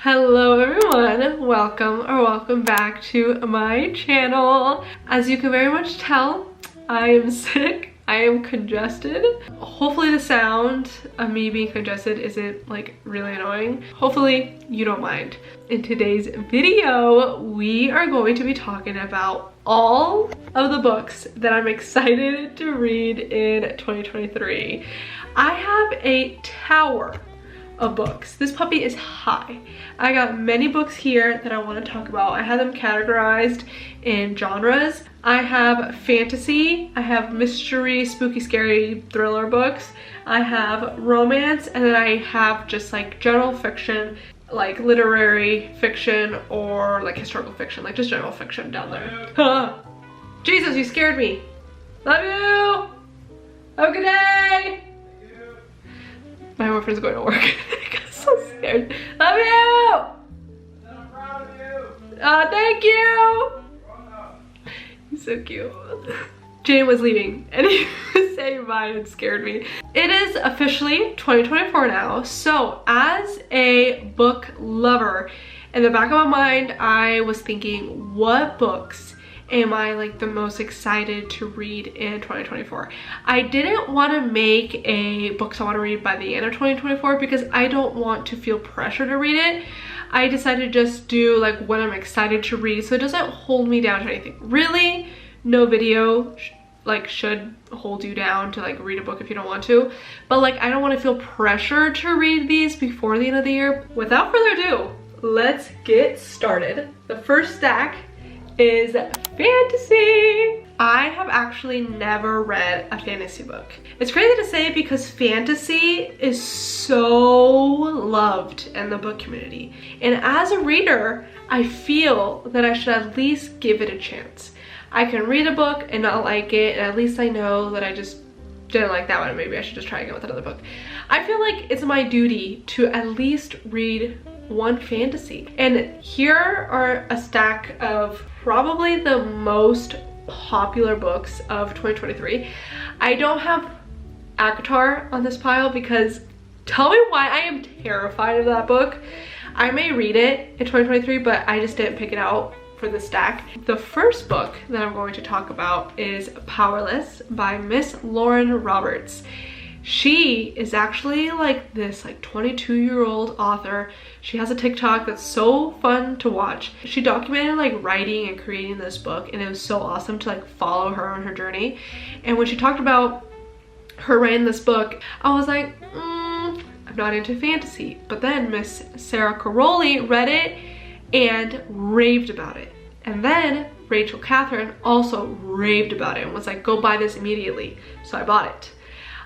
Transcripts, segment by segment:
Hello everyone, welcome back to my channel. As you can very much tell, I am sick. I am congested. Hopefully the sound of me being congested isn't like really annoying. Hopefully you don't mind. In today's video, we are going to be talking about all of the books that I'm excited to read in 2023. I have a tower of books. This puppy is high. I got many books here that I want to talk about. I have them categorized in genres. I have fantasy, I have mystery, spooky, scary thriller books, I have romance, and then I have just like general fiction, like literary fiction or like historical fiction, like just general fiction down there. Jesus, you scared me. Love you. Have a good day. My boyfriend's going to work. I got so scared. Love you! I'm proud of you. Thank you! He's so cute. Jane was leaving and he was saying bye and scared me. It is officially 2024 now, so as a book lover, in the back of my mind, I was thinking, what books am I like the most excited to read in 2024? I didn't want to make a books I want to read by the end of 2024 because I don't want to feel pressure to read it. I decided to just do like what I'm excited to read so it doesn't hold me down to anything. Really, no video should hold you down to like read a book if you don't want to, but like I don't want to feel pressure to read these before the end of the year. Without further ado, let's get started. The first stack is fantasy. I have actually never read a fantasy book. It's crazy to say because fantasy is so loved in the book community. And as a reader, I feel that I should at least give it a chance. I can read a book and not like it, and at least I know that I just didn't like that one. Maybe I should just try again with another book. I feel like it's my duty to at least read one fantasy. And here are a stack of probably the most popular books of 2023. I don't have ACOTAR on this pile because tell me why I am terrified of that book. I may read it in 2023, but I just didn't pick it out for the stack. The first book that I'm going to talk about is Powerless by Miss Lauren Roberts. She is actually like this 22-year-old author. She has a TikTok that's so fun to watch. She documented like writing and creating this book, and it was so awesome to like follow her on her journey. And when she talked about her writing this book, I was like, I'm not into fantasy. But then Miss Sarah Caroli read it and raved about it. And then Rachel Catherine also raved about it and was like, go buy this immediately. So I bought it.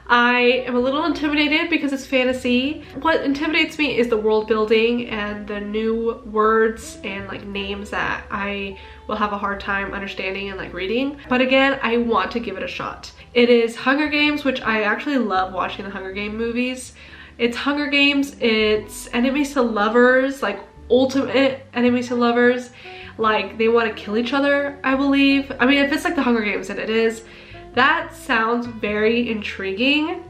I am a little intimidated because it's fantasy. What intimidates me is the world building and the new words and like names that I will have a hard time understanding and like reading. But again, I want to give it a shot. It is Hunger Games, which I actually love watching the Hunger Games movies. It's Hunger Games, it's enemies to lovers, like ultimate enemies to lovers. Like they want to kill each other, I believe. I mean, if it's like the Hunger Games, and it is, that sounds very intriguing.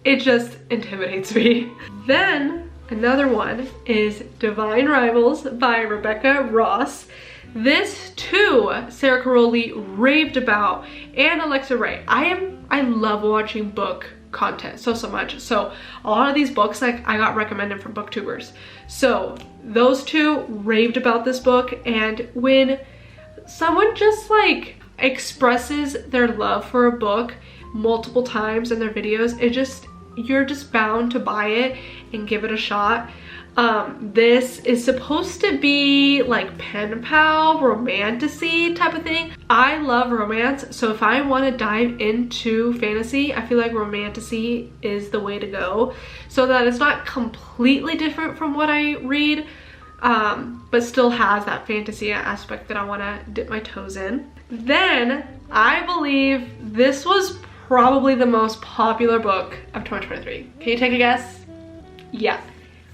It just intimidates me. Then another one is Divine Rivals by Rebecca Ross. This too, Sarah Caroli raved about, and Alexa Ray. I love watching book content so much. So a lot of these books like I got recommended from booktubers. So those two raved about this book, and when someone just like expresses their love for a book multiple times in their videos, you're just bound to buy it and give it a shot. This is supposed to be like pen pal romantasy type of thing. I love romance, so if I want to dive into fantasy, I feel like romantasy is the way to go, so that it's not completely different from what I read, but still has that fantasy aspect that I want to dip my toes in. Then I believe this was probably the most popular book of 2023. Can you take a guess? Yeah.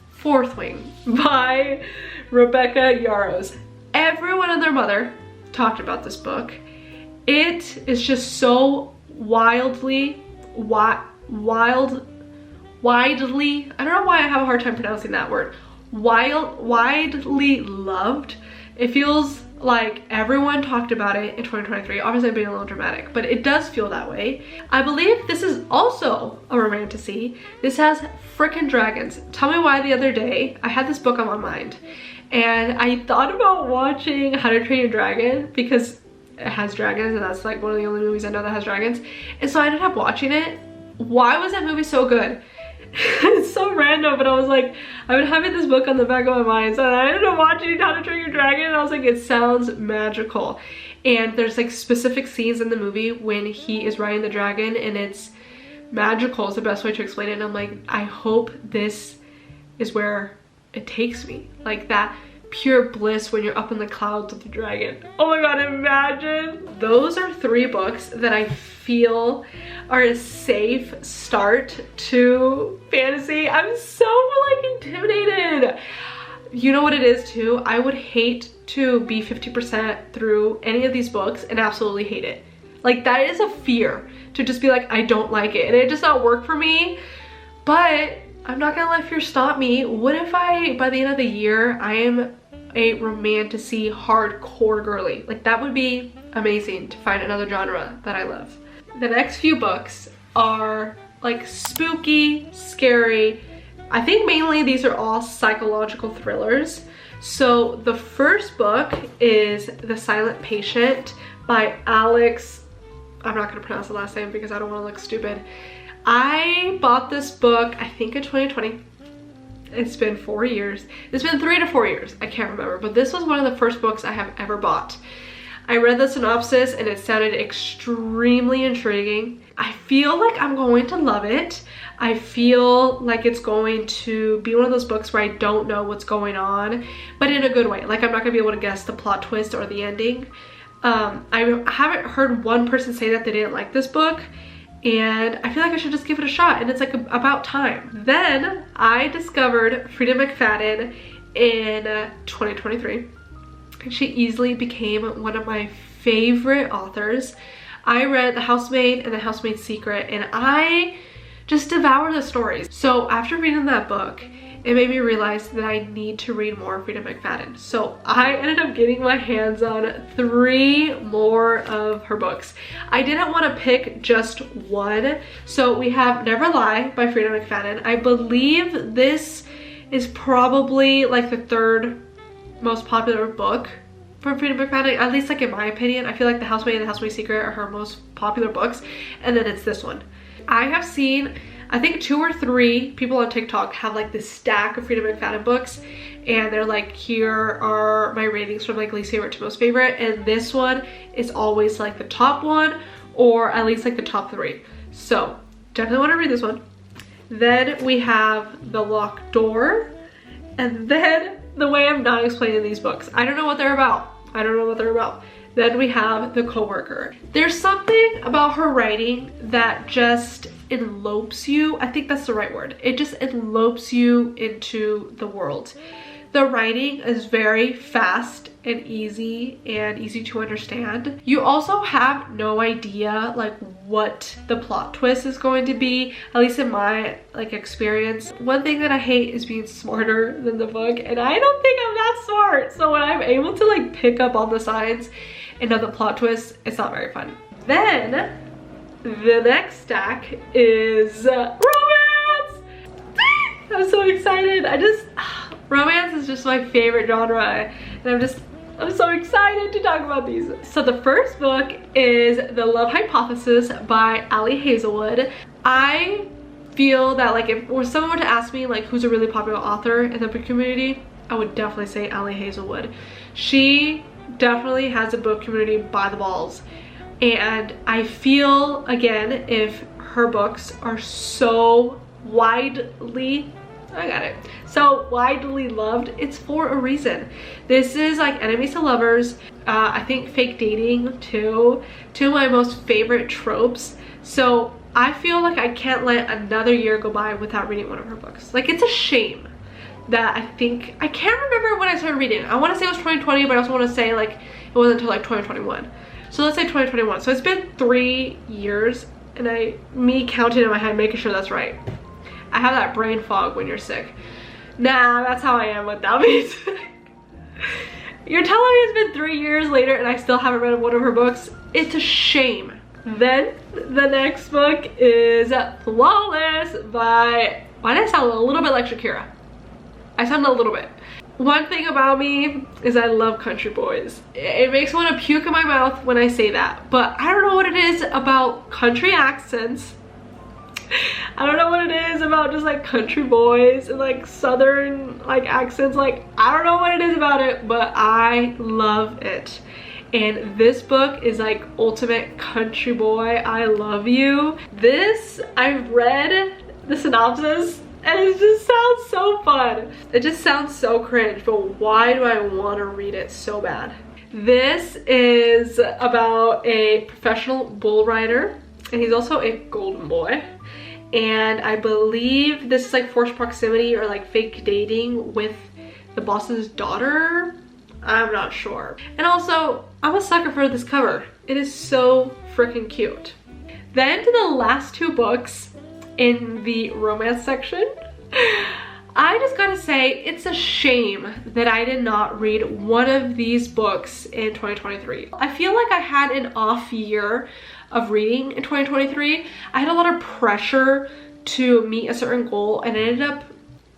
Fourth Wing by Rebecca Yarros. Everyone and their mother talked about this book. It is just so widely, I don't know why I have a hard time pronouncing that word. widely loved. It feels like everyone talked about it in 2023. Obviously I'm being a little dramatic, but it does feel that way. I believe this is also a romantasy. This has freaking dragons. Tell me why the other day I had this book on my mind and I thought about watching How to Train Your Dragon because it has dragons and that's like one of the only movies I know that has dragons. And so I ended up watching it. Why was that movie so good? It's so random, but I was like, I've been having this book on the back of my mind, so I ended up watching How to Train Your Dragon and I was like, it sounds magical. And there's like specific scenes in the movie when he is riding the dragon and it's magical is the best way to explain it. And I'm like, I hope this is where it takes me, like that pure bliss when you're up in the clouds with the dragon. Oh my god, imagine. Those are 3 books that I feel are a safe start to fantasy. I'm so like intimidated. You know what it is too? I would hate to be 50% through any of these books and absolutely hate it. Like that is a fear, to just be like, I don't like it and it does not work for me. But I'm not gonna let fear stop me. What if by the end of the year, I am a romantasy hardcore girly? Like that would be amazing to find another genre that I love. The next few books are like spooky, scary. I think mainly these are all psychological thrillers. So the first book is The Silent Patient by Alex. I'm not gonna pronounce the last name because I don't wanna look stupid. I bought this book, I think in 2020. It's been 4 years. It's been 3 to 4 years. I can't remember, but this was one of the first books I have ever bought. I read the synopsis and it sounded extremely intriguing. I feel like I'm going to love it. I feel like it's going to be one of those books where I don't know what's going on, but in a good way. Like I'm not gonna be able to guess the plot twist or the ending. I haven't heard one person say that they didn't like this book, and I feel like I should just give it a shot, and it's like about time. Then I discovered Frida McFadden in 2023. She easily became one of my favorite authors. I read The Housemaid and The Housemaid's Secret and I just devoured the stories. So after reading that book, it made me realize that I need to read more Frida McFadden. So I ended up getting my hands on 3 more of her books. I didn't want to pick just one. So we have Never Lie by Frida McFadden. I believe this is probably like the 3rd most popular book from Frida McFadden, at least like in my opinion. I feel like The Housemaid and The Housemaid's Secret are her most popular books, and then it's this one. I have seen, I think 2 or 3 people on TikTok have like this stack of Frida McFadden books, and they're like, here are my ratings from like least favorite to most favorite, and this one is always like the top one, or at least like the top 3. So definitely want to read this one. Then we have The Locked Door, and then the way I'm not explaining these books, I don't know what they're about. I don't know what they're about. Then we have The Coworker. There's something about her writing that just envelopes you. I think that's the right word. It just envelopes you into the world. The writing is very fast and easy to understand. You also have no idea like what the plot twist is going to be, at least in my like experience. One thing that I hate is being smarter than the book, and I don't think I'm that smart. So when I'm able to like pick up on the signs and know the plot twist, it's not very fun. Then the next stack is romance. I'm so excited. Romance is just my favorite genre, and I'm so excited to talk about these. So the first book is The Love Hypothesis by Ali Hazelwood. I feel that like if someone were to ask me like who's a really popular author in the book community, I would definitely say Ali Hazelwood. She definitely has a book community by the balls, and I feel again if her books are so widely loved, it's for a reason. This is like enemies to lovers, I think fake dating too, 2 of my most favorite tropes. So I feel like I can't let another year go by without reading one of her books. Like it's a shame that I can't remember when I started reading. I want to say it was 2020, but I also want to say like it wasn't until like 2021. So let's say 2021. So it's been 3 years, and me counting in my head, making sure that's right. I have that brain fog when you're sick. Nah, that's how I am with that music. You're telling me it's been 3 years later and I still haven't read one of her books? It's a shame. Then the next book is Flawless by, why did I sound a little bit like Shakira? I sound a little bit. One thing about me is I love country boys. It makes me want to puke in my mouth when I say that, but I don't know what it is about country accents. I don't know what it is about just like country boys and like southern like accents. Like, I don't know what it is about it, but I love it. And this book is like ultimate country boy, I love you. This, I've read the synopsis and it just sounds so fun. It just sounds so cringe, but why do I want to read it so bad? This is about a professional bull rider, and he's also a golden boy. And I believe this is like forced proximity or like fake dating with the boss's daughter. I'm not sure. And also, I'm a sucker for this cover. It is so freaking cute. Then to the last two books in the romance section. I just gotta say, it's a shame that I did not read one of these books in 2023. I feel like I had an off year of reading in 2023. I had a lot of pressure to meet a certain goal, and it ended up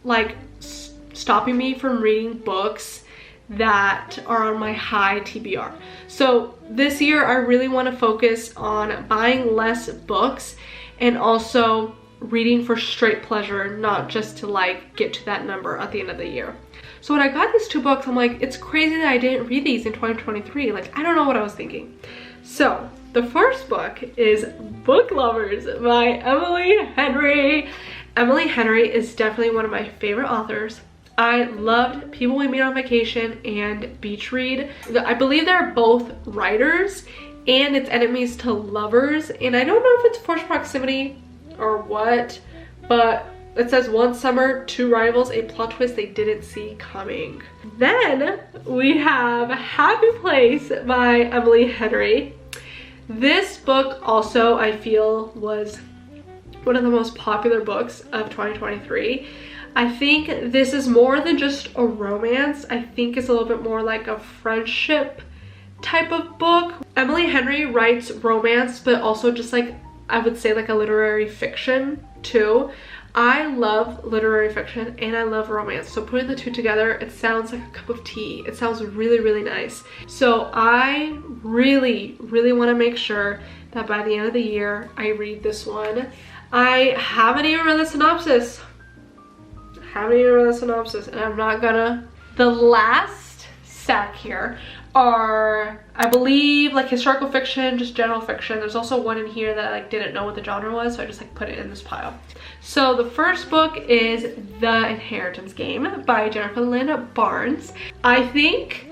like stopping me from reading books that are on my high TBR. So this year I really want to focus on buying less books and also reading for straight pleasure, not just to like get to that number at the end of the year. So when I got these two books, I'm like, it's crazy that I didn't read these in 2023. Like, I don't know what I was thinking. So the first book is Book Lovers by Emily Henry. Emily Henry is definitely one of my favorite authors. I loved People We Meet on Vacation and Beach Read. I believe they're both writers, and it's enemies to lovers. And I don't know if it's forced proximity or what, but it says one summer, two rivals, a plot twist they didn't see coming. Then we have Happy Place by Emily Henry. This book also, I feel, was one of the most popular books of 2023. I think this is more than just a romance. I think it's a little bit more like a friendship type of book. Emily Henry writes romance, but also just like, I would say like a literary fiction too. I love literary fiction and I love romance. So putting the two together, it sounds like a cup of tea. It sounds really, really nice. So I really, really want to make sure that by the end of the year, I read this one. I haven't even read the synopsis. And I'm not gonna. The last stack here are, I believe, like historical fiction, just general fiction. There's also one in here that I like didn't know what the genre was, so I just like put it in this pile. So the first book is The Inheritance Game by Jennifer Lynn Barnes. I think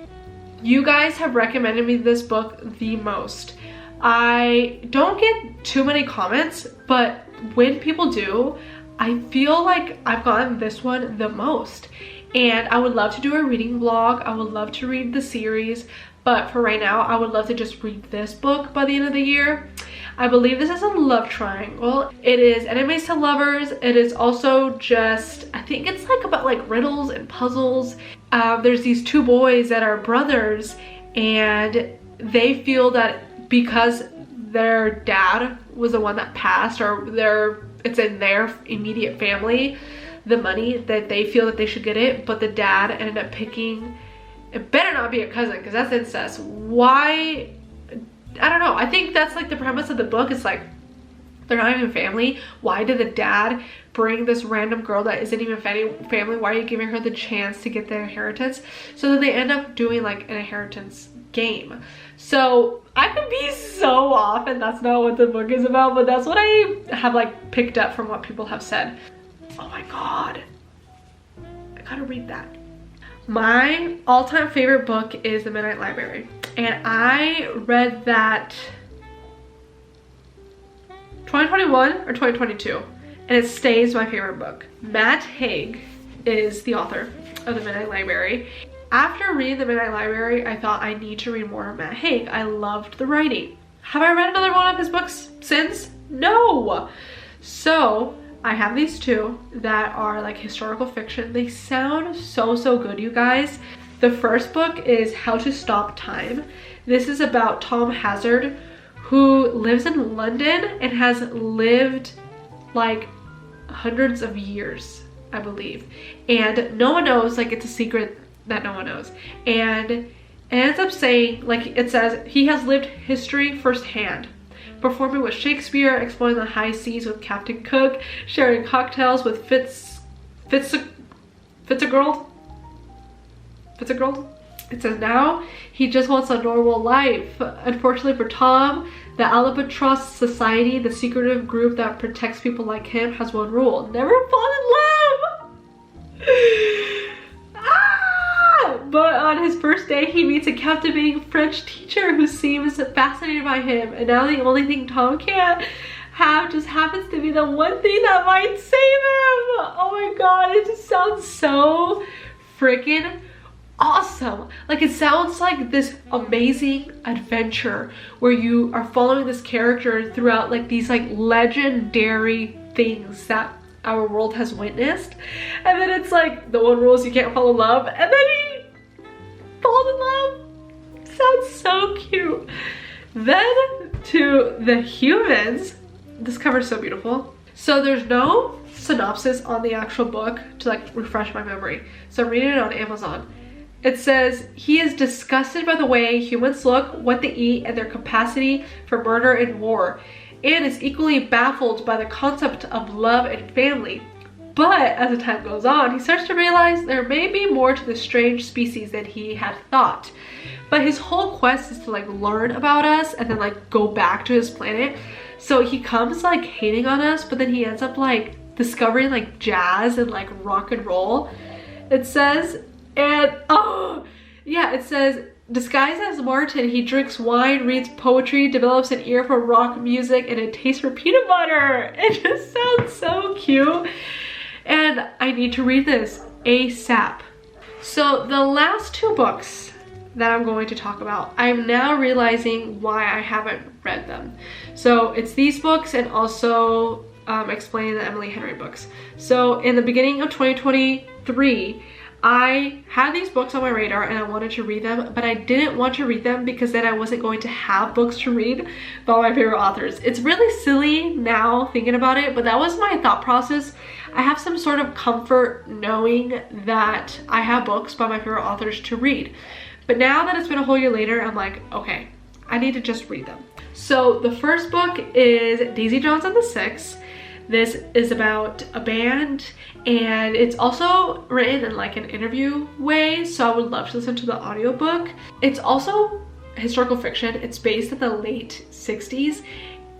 you guys have recommended me this book the most. I don't get too many comments, but when people do, I feel like I've gotten this one the most. And I would love to do a reading vlog. I would love to read the series, but for right now, I would love to just read this book by the end of the year. I believe this is a love triangle. It is enemies to lovers. It is also just, I think it's like about like riddles and puzzles. There's these two boys that are brothers, and they feel that because their dad was the one that passed, or it's in their immediate family, the money, that they feel that they should get it, but the dad ended up picking, it better not be a cousin because that's incest. Why? I don't know. I think that's like the premise of the book. It's like, they're not even family. Why did the dad bring this random girl that isn't even family? Why are you giving her the chance to get the inheritance? So then they end up doing like an inheritance game. So I could be so off and that's not what the book is about, but that's what I have like picked up from what people have said. Oh my god, I gotta read that. My all-time favorite book is The Midnight Library, and I read that 2021 or 2022, and it stays my favorite book. Matt Haig is the author of The Midnight Library. After reading The Midnight Library, I thought I need to read more of Matt Haig. I loved the writing. Have I read another one of his books since? No! So I have these two that are like historical fiction. They sound so good, you guys. The first book is How to Stop Time. This is about Tom Hazard, who lives in London and has lived like hundreds of years, I believe. And no one knows, like it's a secret that no one knows. And it ends up saying, like it says, he has lived history firsthand, performing with Shakespeare, exploring the high seas with Captain Cook, sharing cocktails with Fitzgerald. It says now he just wants a normal life. Unfortunately for Tom, the Albatross Society, the secretive group that protects people like him, has one rule: never fall in love. But on his first day, he meets a captivating French teacher who seems fascinated by him, and now the only thing Tom can't have just happens to be the one thing that might save him. Oh my god, it just sounds so freaking awesome. Like, it sounds like this amazing adventure where you are following this character throughout like these like legendary things that our world has witnessed, and then it's like the one rule is you can't fall in love, and then he falls in love. Sounds so cute. Then to the humans, this cover is so beautiful. So there's no synopsis on the actual book to like refresh my memory, so I'm reading it on Amazon. It says, he is disgusted by the way humans look, what they eat, and their capacity for murder and war, and is equally baffled by the concept of love and family. But as the time goes on, he starts to realize there may be more to this strange species than he had thought. But his whole quest is to like learn about us and then like go back to his planet. So he comes like hating on us, but then he ends up like discovering like jazz and like rock and roll, it says. And oh yeah, it says, disguised as Martin, he drinks wine, reads poetry, develops an ear for rock music, and a taste for peanut butter. It just sounds so cute. And I need to read this ASAP. So the last two books that I'm going to talk about, I'm now realizing why I haven't read them. So it's these books and also explaining the Emily Henry books. So in the beginning of 2023, I had these books on my radar and I wanted to read them, but I didn't want to read them because then I wasn't going to have books to read by my favorite authors. It's really silly now thinking about it, but that was my thought process. I have some sort of comfort knowing that I have books by my favorite authors to read. But now that it's been a whole year later, I'm like, okay, I need to just read them. So the first book is Daisy Jones and the Six. This is about a band, and it's also written in like an interview way, so I would love to listen to the audiobook. It's also historical fiction. It's based in the late 60s,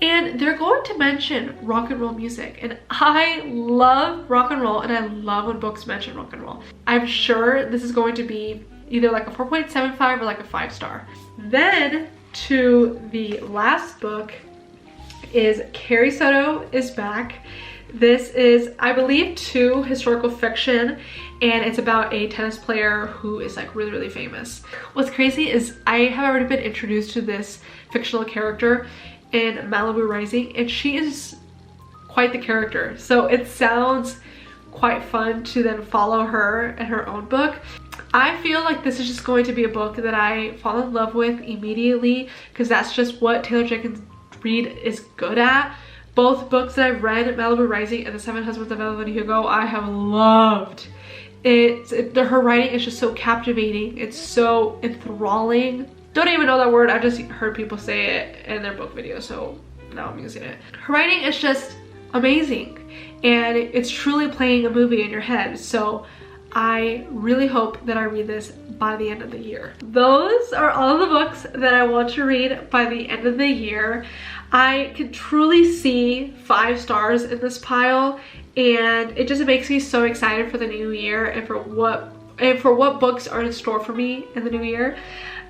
and they're going to mention rock and roll music, and I love rock and roll, and I love when books mention rock and roll. I'm sure this is going to be either like a 4.75 or like a 5-star. Then to the last book is Carrie Soto is Back. This is, I believe, 2 historical fiction, and it's about a tennis player who is like really famous. What's crazy is I have already been introduced to this fictional character in Malibu Rising, and she is quite the character. So it sounds quite fun to then follow her in her own book. I feel like this is just going to be a book that I fall in love with immediately, because that's just what Taylor Jenkins Reid is good at. Both books that I've read, Malibu Rising and The Seven Husbands of Evelyn Hugo, I have loved. Her writing is just so captivating. It's so enthralling. Don't even know that word, I just heard people say it in their book videos, so now I'm using it. Her writing is just amazing, and it's truly playing a movie in your head. So I really hope that I read this by the end of the year. Those are all the books that I want to read by the end of the year. I can truly see 5 stars in this pile, and it just makes me so excited for the new year and for what books are in store for me in the new year.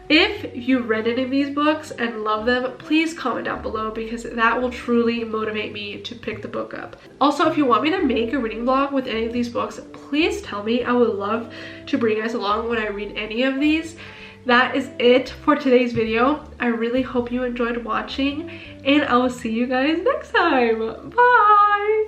If you read any of these books and love them, please comment down below, because that will truly motivate me to pick the book up. Also, if you want me to make a reading vlog with any of these books, please tell me. I would love to bring you guys along when I read any of these. That is it for today's video. I really hope you enjoyed watching, and I will see you guys next time. Bye!